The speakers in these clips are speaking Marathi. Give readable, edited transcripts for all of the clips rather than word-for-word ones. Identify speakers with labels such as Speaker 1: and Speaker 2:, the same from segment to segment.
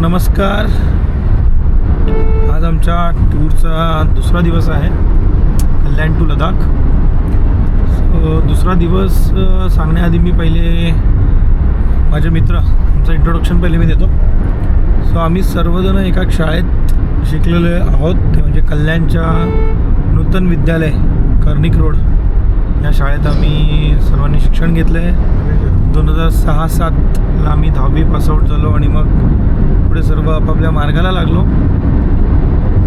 Speaker 1: नमस्कार. आज आमच्या टूरचा दुसरा दिवस आहे, कल्याण टू लडाख. दुसरा दिवस सांगण्याआधी मी पहिले माझे मित्र आमचं इंट्रोडक्शन पहिले मी देतो. आम्ही सर्वजण एका शाळेत शिकलेले आहोत, ते म्हणजे कल्याणच्या नूतन विद्यालय कर्णिक रोड या शाळेत आम्ही सर्वांनी शिक्षण घेतलं आहे. 2006-07ला आम्ही 10वी पासआउट झालो आणि मग पुढे सर्व आपापल्या मार्गाला लागलो.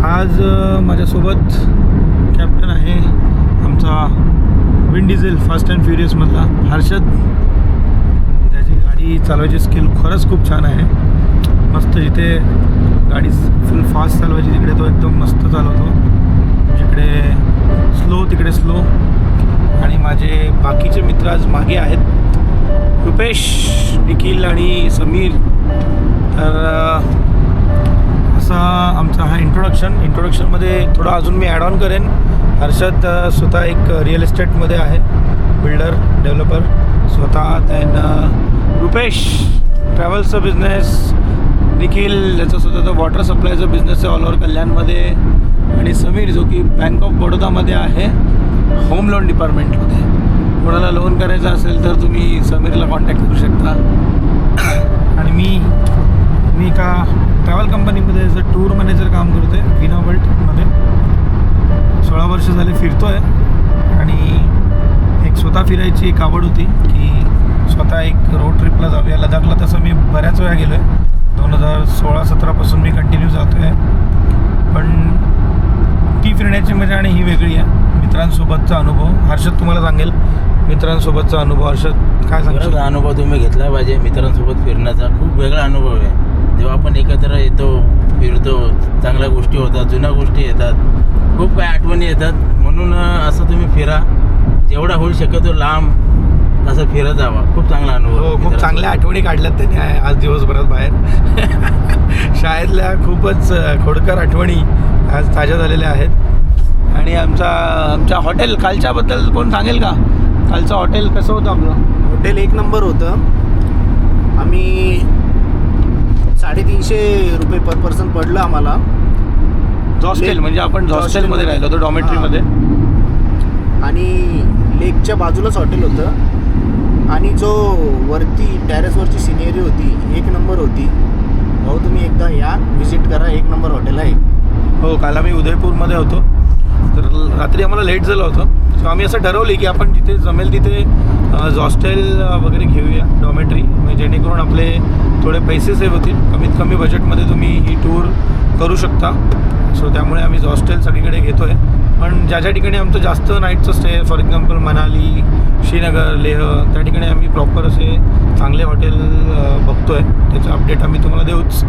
Speaker 1: आज माझ्यासोबत कॅप्टन आहे आमचा विन डिझेल फास्ट अँड फ्युरियसमधला हर्षद. त्याची गाडी चालवायची स्किल खरंच खूप छान आहे. मस्त जिथे गाडी फुल फास्ट चालवायची तिकडे तो एकदम मस्त चालवतो, जिकडे स्लो तिकडे स्लो. आणि माझे बाकीचे मित्र आज मागे आहेत, रुपेश, निखिल आणि समीर. तर असा आमचा हा इंट्रोडक्शनमध्ये थोडं अजून मी ॲड ऑन करेन. हर्षद स्वतः एक रिअल इस्टेटमध्ये आहे, बिल्डर डेव्हलपर स्वतः. देन रुपेश ट्रॅव्हल्सचा बिझनेस, निखिल याचा स्वतःचा वॉटर सप्लायचा बिझनेस आहे ऑल ओव्हर कल्याणमध्ये. आणि समीर जो की बँक ऑफ बडोदामध्ये आहे, होम लोन डिपार्टमेंटमध्ये. कोणाला लोन करायचं असेल तर तुम्ही समीरला कॉन्टॅक्ट करू शकता. आणि मी एका ट्रॅव्हल कंपनीमध्ये ॲज अ टूर मॅनेजर काम करतो आहे, विना वर्ल्डमध्ये. 16 वर्ष झाले फिरतो आहे. आणि एक स्वतः फिरायची एक आवड होती की स्वतः एक रोड ट्रिपला जाऊया लडाखला. तसं मी बऱ्याच वेळा गेलो आहे. 2016-17पासून मी कंटिन्यू जातो आहे. पण ती फिरण्याची मजा आणि ही वेगळी आहे. मित्रांसोबतचा अनुभव हर्षद तुम्हाला सांगेल. मित्रांसोबतचा अनुभव हर्षद काय सांगतो?
Speaker 2: अनुभव तुम्ही घेतला पाहिजे. मित्रांसोबत फिरण्याचा खूप वेगळा अनुभव आहे. जेव्हा आपण एकत्र येतो, फिरतो, चांगल्या गोष्टी होतात, जुन्या गोष्टी येतात, खूप काही आठवणी येतात. म्हणून असं तुम्ही फिरा, जेवढा होऊ शकतो लांब तसं फिरत जावा. खूप चांगला अनुभव.
Speaker 1: हो, खूप चांगल्या आठवणी काढल्यात त्यांनी आज दिवसभरात बाहेर. शाळेतल्या खूपच खोडकर आठवणी आज ताज्या झालेल्या आहेत. आणि आमच्या हॉटेल कालच्याबद्दल कोण सांगेल का? कालचं हॉटेल कसं होतं आपलं?
Speaker 3: हॉटेल एक नंबर होतं. आम्ही 350 रुपये पर पर्सन पडलं आम्हाला.
Speaker 1: हॉस्टेल म्हणजे आपण हॉस्टेलमध्ये राहिलो होतो, डॉमेट्रीमध्ये.
Speaker 3: आणि लेकच्या बाजूलाच हॉटेल होतं. आणि जो वरती टेरेसवरची सिनेरी होती एक नंबर होती. भाऊ तुम्ही एकदा या, व्हिजिट करा, एक नंबर हॉटेल आहे.
Speaker 1: हो, काल आम्ही उदयपूरमध्ये होतो. तर रात्री आम्हाला लेट झालं होतं. सो आम्ही असं ठरवलं की आपण जिथे जमेल तिथे हॉस्टेल वगैरे घेऊया, डॉमेट्री, म्हणजे जेणेकरून आपले थोडे पैसे सेव्ह होतील. कमीत कमी बजेटमध्ये तुम्ही ही टूर करू शकता. सो त्यामुळे आम्ही हॉस्टेल सगळीकडे घेतो आहे. पण ज्या ठिकाणी आमचं जास्त नाईटचं stay, for example Manali, Srinagar, Leh, त्या ठिकाणी आम्ही प्रॉपर असे चांगले हॉटेल बघतो आहे. त्याचं अपडेट आम्ही तुम्हाला देऊच.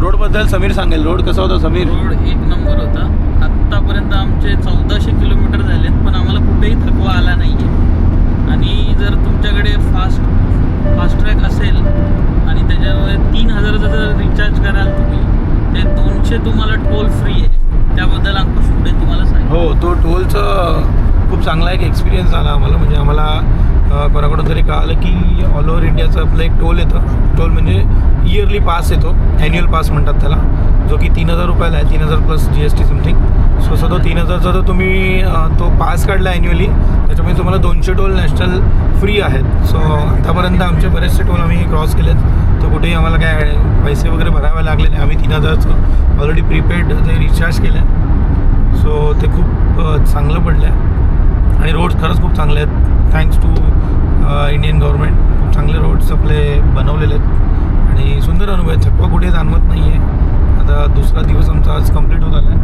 Speaker 1: रोडबद्दल समीर सांगेल. रोड कसा होता समीर?
Speaker 4: रोड एक नंबर होता. आत्तापर्यंत आमचे 1400 किलोमीटर झालेत, पण आम्हाला कुठेही थकवा आला नाही आहे. आणि जर तुमच्याकडे फास्ट ट्रॅक असेल आणि त्याच्यामध्ये 3000चा जर रिचार्ज कराल तुम्ही, ते 200 तुम्हाला टोल फ्री आहे. त्याबद्दल अंकुश पुढे तुम्हाला सांगेल.
Speaker 1: हो, तो टोलचं खूप चांगला एक एक्सपिरियन्स आला आम्हाला. म्हणजे आम्हाला कोणाकडून तरी कळालं की ऑल ओव्हर इंडियाचं आपलं एक टोल येतं. टोल म्हणजे इयरली पास येतो, ॲन्युअल पास म्हणतात त्याला, जो की 3000 रुपयाला आहे, 3000 प्लस GST समथिंग. सो तो 3000चा जर तुम्ही तो पास काढला ॲन्युअली, त्याच्यामुळे तुम्हाला 200 टोल नॅशनल फ्री आहेत. सो आतापर्यंत आमचे बरेचसे टोल आम्ही क्रॉस केलेत. तर कुठेही आम्हाला काय पैसे वगैरे भरावे लागले नाही. आम्ही 3000चं ऑलरेडी प्रीपेड ते रिचार्ज केलं आहे. सो ते खूप चांगलं पडलं आहे. आणि रोड्स खरंच खूप चांगले आहेत. Thanks to Indian government. खूप चांगले रोड्स आपले बनवलेले आहेत आणि सुंदर अनुभव आहे. थकवा कुठे जाणवत नाही आहे. आता दुसरा दिवस आमचा आज कंप्लीट होत आला आहे.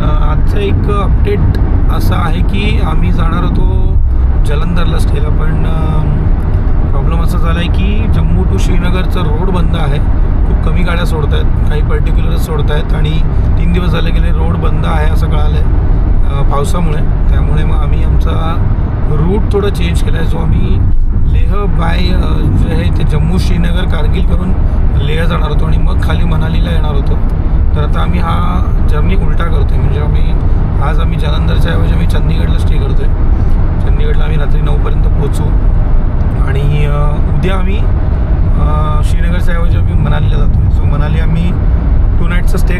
Speaker 1: आजचं एक अपडेट असं आहे की आम्ही जाणार होतो जलंधरला स्टेला, पण प्रॉब्लेम असा झाला आहे की जम्मू टू श्रीनगरचा रोड बंद आहे. खूप कमी गाड्या सोडत आहेत, काही पर्टिक्युलरच सोडत आहेत. आणि 3 दिवस झाले गेले रोड बंद आहे असं कळालं आहे पावसामुळे. त्यामुळे मग आम्ही आमचा रूट थोडं चेंज केला आहे. जो आम्ही लेह बाय जे आहे ते जम्मू श्रीनगर कारगिल करून लेह जाणार होतो आणि मग खाली मनालीला येणार होतो. तर आता आम्ही हा जर्नी उलटा करतो आहे. म्हणजे आज आम्ही जलंधरच्या ऐवजी आम्ही चंदीगडला स्टे करतो आहे. चंदीगडला आम्ही रात्री 9पर्यंत पोहोचू. आणि उद्या आम्ही श्रीनगरच्या ऐवजी आम्ही मनालीला जातो. सो मनाली आम्ही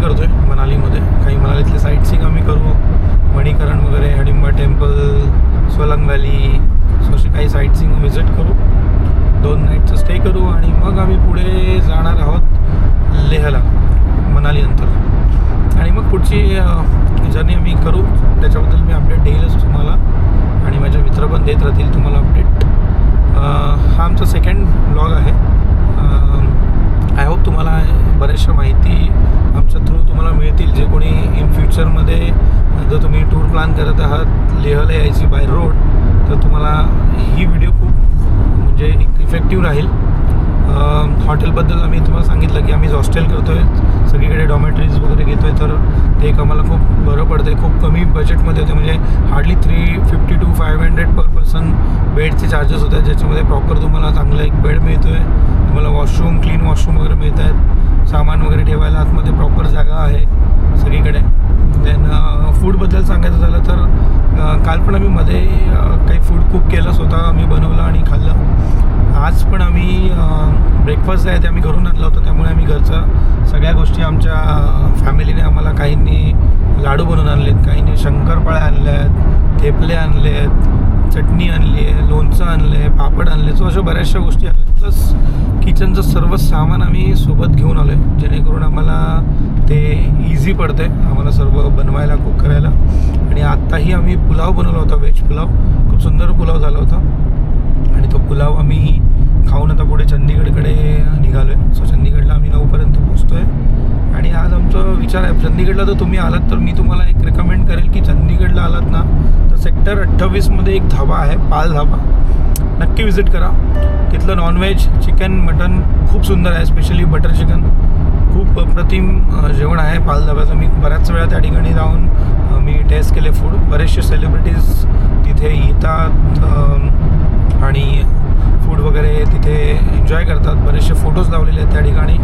Speaker 1: करतो आहे मनालीमध्ये. काही मनालीतले साईट सीइंग आम्ही करू, मणिकरण वगैरे, हडिंबा टेम्पल, सोलंग व्हॅली, सो असे काही साईट सीइंग व्हिजिट करू. 2 नाईटचं स्टे करू आणि मग आम्ही पुढे जाणार आहोत लेहला मनालीनंतर. आणि मग पुढची जर्नी आम्ही करू, त्याच्याबद्दल मी अपडेट देईलच तुम्हाला आणि माझे मित्र पण देत राहतील तुम्हाला अपडेट. हा आमचा सेकंड ब्लॉग आहे. आय होप तुम्हाला बऱ्याचशा माहिती आमच्या थ्रू तुम्हाला मिळतील. जे कोणी इन फ्युचरमध्ये जर तुम्ही टूर प्लॅन करत आहात लेहला यायची बाय रोड, तर तुम्हाला ही व्हिडिओ खूप म्हणजे इफेक्टिव्ह राहील. हॉटेलबद्दल आम्ही तुम्हाला सांगितलं की आम्ही हॉस्टेल करतो आहे, सगळीकडे डॉमेटरीज वगैरे घेतो आहे, तर ते एक आम्हाला खूप बरं पडतं आहे. खूप कमी बजेटमध्ये होते, म्हणजे हार्डली 350 to 500 पर पर्सन बेडचे चार्जेस होतात, ज्याच्यामध्ये प्रॉपर तुम्हाला चांगला एक बेड मिळतो आहे, तुम्हाला वॉशरूम, क्लीन वॉशरूम वगैरे मिळत आहेत, सामान वगैरे ठेवायला आतमध्ये प्रॉपर जागा आहे सगळीकडे. देन फूडबद्दल सांगायचं झालं तर काल पण आम्ही मध्ये काही फूड कुक केलं, स्वतः आम्ही बनवलं आणि खाल्लं. आज पण आम्ही ब्रेकफास्ट आहे ते आम्ही घरून आणलं होतं, त्यामुळे आम्ही घरचं सगळ्या गोष्टी आमच्या फॅमिलीने आम्हाला, काहींनी लाडू बनवून आणलेत, काहींनी शंकरपाळ्या आणल्या आहेत, थेपले आणले आहेत, चटणी आणली आहे, लोणचं आणलं आहे, पापड आणले, सो अशा बऱ्याचशा गोष्टी आणल्या. प्लस किचनचं सर्व सामान आम्ही सोबत घेऊन आलो आहे, जेणेकरून आम्हाला ते इझी पडतं आहे आम्हाला सर्व बनवायला, कुक करायला. आणि आत्ताही आम्ही पुलाव बनवला होता, व्हेज पुलाव, खूप सुंदर पुलाव झाला होता. आणि तो पुलाव आम्ही खाऊन आता पुढे चंदीगडकडे निघालो आहे. सो चंदीगडला आम्ही 9 पर्यंत पोचतो आहे. आणि आज आमचा विचार आहे, चंदीगडला जर तुम्ही आलात तर मी तुम्हाला एक रिकमेंड करेल की चंदीगडला आलात ना तर सेक्टर 28मध्ये एक धाबा आहे, पाल धाबा, नक्की विजिट करा. तिथलं नॉनव्हेज, चिकन, मटन खूप सुंदर आहे, स्पेशली बटर चिकन खूप अप्रतिम जेवण आहे पाल धाब्याचं. मी बऱ्याच वेळा त्या ठिकाणी जाऊन मी टेस्ट केले फूड. बरेचसे सेलिब्रिटीज तिथे येतात आणि फूड वगैरे तिथे एन्जॉय करतात, बरेचसे फोटोज लावलेले आहेत त्या ठिकाणी.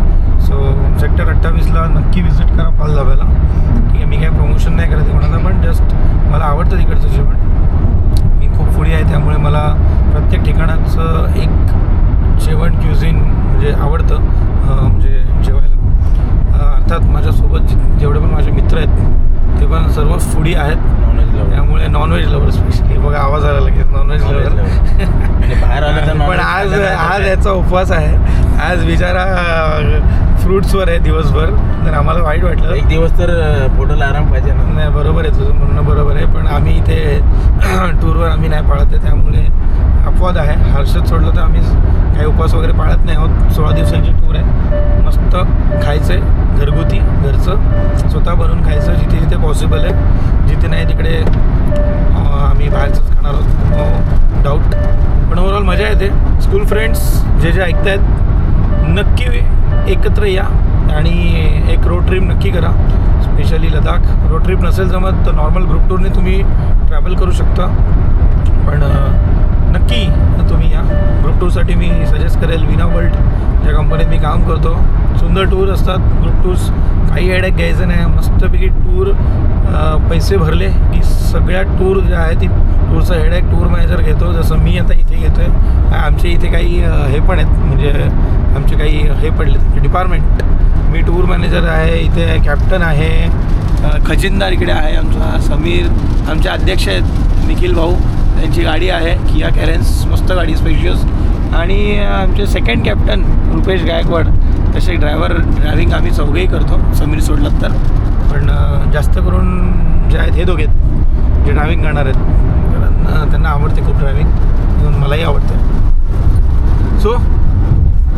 Speaker 1: सो सेक्टर 28ला नक्की विजिट करा पाल धाब्याला. ठीक आहे, मी काय प्रमोशन नाही करत आहे कोणाचं, पण जस्ट मला आवडतं तिकडचं जेवण. मी खूप फूडी आहे, त्यामुळे मला प्रत्येक ठिकाणाचं एक जेवण क्युझिन म्हणजे आवडतं म्हणजे जेवायला. अर्थात माझ्यासोबत जेवढे पण माझे मित्र आहेत ते पण सर्व फूडी आहेत,
Speaker 2: नॉनव्हेज लवर,
Speaker 1: त्यामुळे नॉनव्हेज लवर स्पेशली. बघा आवाज आला लगेच, नॉनव्हेज लवर.
Speaker 2: आणि बाहेर आलं तर
Speaker 1: पण आज याचा उपवास आहे, आज बिचारा फ्रूट्सवर आहे दिवसभर, तर आम्हाला वाईट वाटलं.
Speaker 2: एक दिवस तर पोटाला आराम पाहिजे ना.
Speaker 1: नाही, बरोबर आहे तुझं म्हणणं, बरोबर आहे. पण आम्ही इथे टूरवर आम्ही नाही पाळत आहे, त्यामुळे अपवाद आहे. हर्षद सोडलं तर आम्ही काही उपवास वगैरे पाळत नाही आहोत. 16 दिवसांची टूर आहे, मस्त खायचं आहे घरगुती, घरचं स्वतः बनवून खायचं जिथे जिथे पॉसिबल आहे. जिथे नाही तिकडे आम्ही बाहेरचंच खाणार आहोत, नो डाऊट. पण ओव्हरऑल मजा येते. स्कूल फ्रेंड्स जे जे ऐकत आहेत नक्की एकत्र या आणि एक रोड ट्रिप नक्की करा, स्पेशली लडाख. रोड ट्रिप नसेल जमत तर नॉर्मल ग्रुप टूरने तुम्ही ट्रॅव्हल करू शकता, पण नक्की तुम्ही या. ग्रुप टूरसाठी मी सजेस्ट करेल विना वर्ल्ड, ज्या कंपनीत मी काम करतो. सुंदर टूर असतात ग्रुप टूर्स, काही हेडेक घ्यायचं नाही, मस्तपैकी टूर. पैसे भरले की सगळ्या टूर ज्या आहे ती टूरचा हेडेक टूर मॅनेजर घेतो, जसं मी आता इथे घेतो आहे. आमचे इथे काही हे पण आहेत, म्हणजे आमचे काही हे पडले डिपार्टमेंट. मी टूर मॅनेजर आहे इथे, कॅप्टन आहे, खजिनदार इकडे आहे आमचा समीर, आमचे अध्यक्ष आहेत निखिल भाऊ, त्यांची गाडी आहे किया कॅरेन्स, मस्त गाडी स्पेशियस. आणि आमचे सेकंड कॅप्टन रुपेश गायकवाड, तसे ड्रायव्हिंग आम्ही चौघेही करतो, समीर सोडलात तर. पण जास्त करून जे आहेत हे दोघे जे ड्रायव्हिंग करणार आहेत, कारण त्यांना आवडते खूप ड्रायव्हिंग, म्हणून मलाही आवडते. सो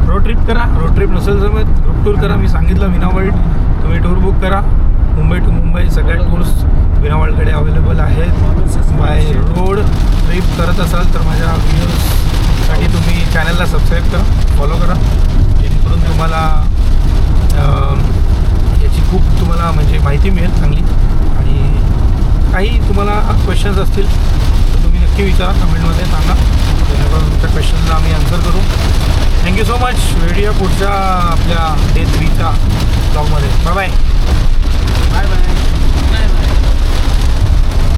Speaker 1: रोड ट्रिप करा, रोड ट्रिप नसेल जमत ग्रुप टूर करा. मी सांगितलं विना वर्ल्ड, तुम्ही टूर बुक करा. मुंबई टू मुंबई सगळ्या टूर्स विना वर्ल्डकडे अवेलेबल आहेत. बाय रोड ट्रिप करत असाल तर माझ्या व्हिडिओजसाठी तुम्ही चॅनलला सबस्क्राईब करा, फॉलो करा, जेणेकरून तुम्हाला याची खूप तुम्हाला म्हणजे माहिती मिळेल चांगली. आणि काही तुम्हाला क्वेश्चन्स असतील तर तुम्ही नक्की विचारा, कमेंटमध्ये सांगा, जेणेकरून तुमच्या क्वेश्चनला आम्ही आन्सर करू. Thank you so much. भेटूया पुढच्या आपल्या डे 3च्या ब्लॉगमध्ये. Bye bye.
Speaker 3: Bye bye.
Speaker 4: Bye bye.